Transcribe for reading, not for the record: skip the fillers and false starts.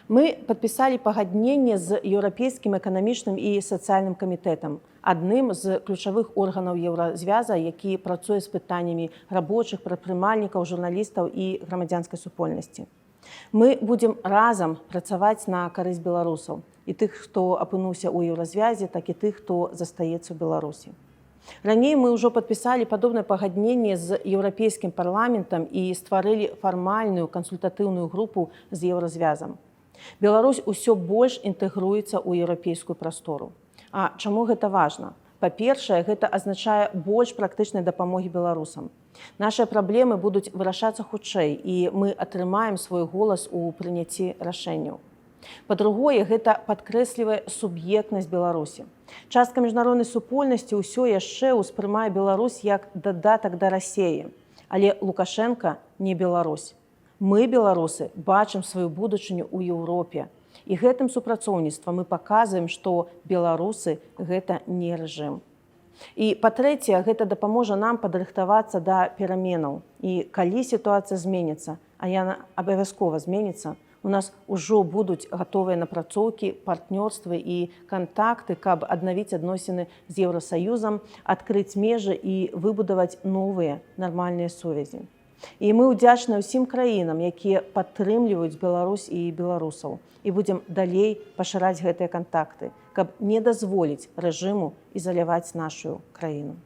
Мы падпісалі пагадненне з еўрапейскім эканамічным і сацыяльным камітэтам, адным з ключавых органаў Еўразвяза, які працуе з пытаннямі рабочых, прадпрымальнікаў, журналістаў і грамадзянскай супольнасці. Мы будзем разам працаваць на карысць беларусаў, і тых, хто апынуўся ў Еўразвязе, так і тых, хто застаецца ў Беларусі. Раней мы ўжо падпісалі падобнае пагадненне з еўрапейскім парламентам і стварылі фармальную кансультатыўную групу з Еўразвязам. Беларусь усё больш інтэгруецца ў еўрапейскую прастору. А чаму гэта важна? Па-першае, гэта азначае больш практычнай дапамогі беларусам. Нашыя праблемы будуць вырашацца хутчэй, і мы атрымаем свой голас у прыняцці рашэнняў. Па-другое, гэта падкрэслівае суб'ектнасць Беларусі. Частка міжнароднай супольнасці ўсё яшчэ ўспрымае Беларусь як дадатак да Расіі, але Лукашенка не Беларусь. Мы, беларусы, бачым сваю будучыню ў Еўропе. І гэтым супрацоўніцтвам мы паказваем, што беларусы – гэта не рэжым. І па-трэцяе, гэта дапаможа нам падрыхтавацца да пераменаў. І калі сітуацыя зменіцца, а яна абавязкова зменіцца, у нас ужо будуць гатовыя напрацоўкі, партнёрствы і кантакты, каб аднавіць адносіны з Еўрасаюзам, адкрыць межы і выбудаваць новыя нармальныя сувязі. І мы ўдзячныя ўсім краінам, якія падтрымліваюць Беларусь і беларусаў. І будзем далей пашыраць гэтыя кантакты, каб не дазволіць рэжыму ізаляваць нашу краіну.